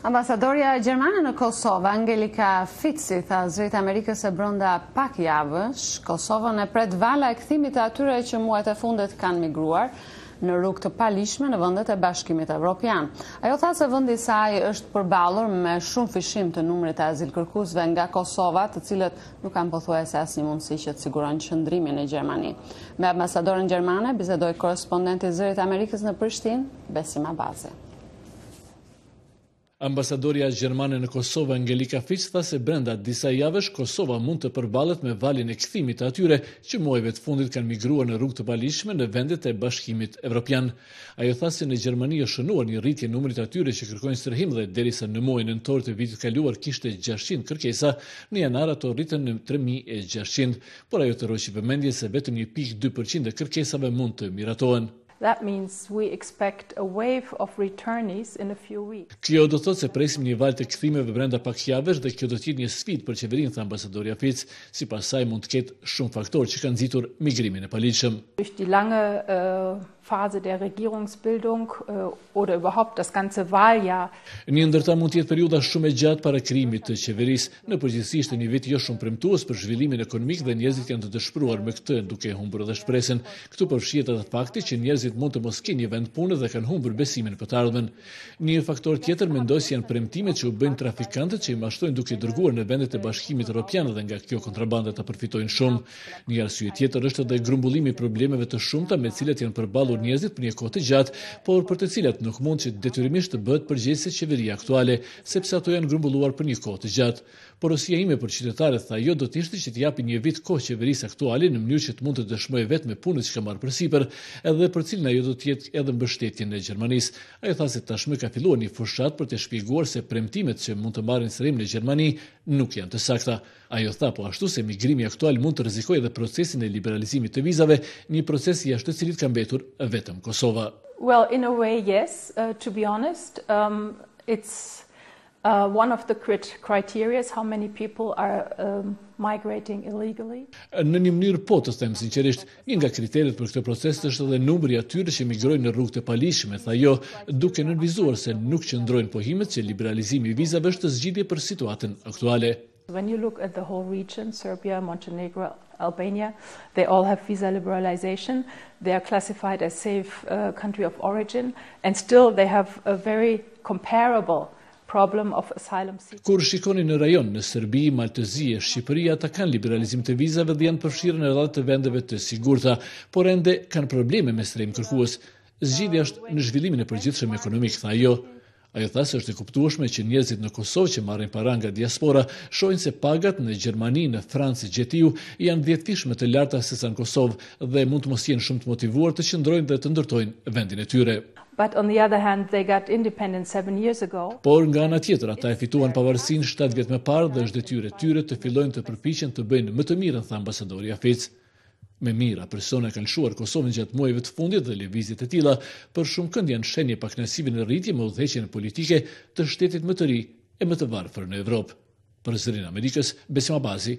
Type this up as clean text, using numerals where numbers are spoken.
Ambasadorja gjermane në Kosovë, Angelika Fitzi, tha zërit Amerikës se brenda pak javësh, Kosovën e pret vala e kthimit të atyre që muajt e fundit kanë migruar në rrugë të palishme në vendet e Bashkimit Evropian. Ajo tha se vendi i saj është përballur me shumë fishim të numrit të azilkërkuesve nga Kosova, të cilët nuk kanë pothuajse asnjë mundësi që të sigurojnë qëndrimin në Gjermani. Me ambasadoren gjermane bisedoi korrespondenti i zërit Amerikës në Prishtinë, Besim Abazi. Ambasadorja gjermane në Kosovë, Angelika Fitzi, tha se brenda disa javësh Kosova mund të përballet me valin e kthimit të atyre që muajve të fundit kanë migruar në rrugë të palishme në vendet e Bashkimit Evropian. Ajo tha se në Gjermani është shënuar një rritje numrit të atyre që kërkojnë strehim dhe derisa në muajin nëntor të vitit kaluar kishte 600 kërkesa, në janar ato rritën në 3600, por ajo të roqi vëmendje se vetëm 1.2% e kërkesave mund të miratohen. That means we expect a wave of returnees in a few weeks. Kjo do thotë se presim një val të kthimeve brenda pak javësh dhe kjo do të jetë një sfidë për qeverinë, tha ambasadorja Fitzi. Sipas saj mund të ketë shumë faktorë që kanë nxitur migrimin e paligjshëm. Durch die lange Phase der Regierungsbildung oder überhaupt das ganze Wahljahr. Një ndërta mund të jetë periudha shumë e gjatë para krijimit të qeverisë. Në përgjithësi është një vit jo shumë premtues për zhvillimin ekonomik dhe njerëzit janë të dëshpëruar me këtë, duke humbur edhe shpresën. Këtu përfshihet edhe fakti që njerëzit mund të mos kenë një vend pune dhe kanë humbur besimin për të ardhmen. Një faktor tjetër mendoj se janë premtimet që u bëjnë trafikantët që i mashtrojnë duke dërguar në vendet e Bashkimit Evropian dhe nga kjo kontrabanda të përfitojnë shumë. Një arsye tjetër është edhe grumbullimi i problemeve të shumta me të cilat janë përballur njerëzit për një kohë të gjatë, por për të cilat nuk mund që detyrimisht të bëhet përgjegjëse qeveria aktuale, sepse ato janë grumbulluar për një kohë të gjatë. Porosia ime për qytetarët, tha ajo, do të ishte që të japi një vit kohë qeverisë aktuale në mënyrë që të mund të dëshmojë vetëm me punën që ka marrë përsipër, edhe për cilën ajo do të jetë edhe mbështetjen e Gjermanisë. Ajo tha se tashmë ka filluar një fushat për të shpjeguar se premtimet që mund të marrin sërim në Gjermani nuk janë të sakta. Ajo tha po ashtu se migrimi aktual mund të rrezikojë edhe procesin e liberalizimit të vizave, një proces jashtë të cilit ka mbetur vetëm Kosova. Well, in a way, yes. To be honest, it's one of the criteria how many people are migrating illegally. Në një mënyrë po të them sinqerisht, një nga kriteret për këtë proces është edhe numri atyre që migrojnë në rrugë të palishme, tha ajo, duke nënvizuar se nuk qëndrojnë pohimet që liberalizimi i vizave është zgjidhje për situatën aktuale. When you look at the whole region, Serbia, Montenegro, Albania, they all have visa liberalization. They are classified as safe country of origin, and still they have a very comparable problem of asylum seekers. Kur shikoni në rajon, në Serbi, Maltëzi e Shqipëri, ata kanë liberalizim të vizave dhe janë përfshirë në radhë të vendeve të sigurta, por ende kanë probleme me strehim kërkues. Zgjidhja është në zhvillimin e përgjithshëm ekonomik, tha ajo. Ajo tha se është e kuptueshme që njerëzit në Kosovë që marrin para nga diaspora shohin se pagat në Gjermani, në Francë, Gjetiu janë 10 fish më të larta se sa në Kosovë dhe mund të mos jenë shumë të motivuar të qëndrojnë dhe të ndërtojnë vendin e tyre. But on the other hand, they got independence 7 years ago. Por nga ana tjetër, ata e fituan pavarësinë 7 vjet më parë dhe është detyrë e tyre të fillojnë të përpiqen të bëjnë më të mirën, tha ambasadorja Fitzi. Me mira persona kanë lëshuar Kosovën gjatë muajve të fundit dhe lëvizjet e tilla për shumë kënd janë shenje pakënaqësie në rritje me udhëheqjen politike të shtetit më të ri e më të varfër në Evropë. Për zërin Amerikës, Besim Abazi,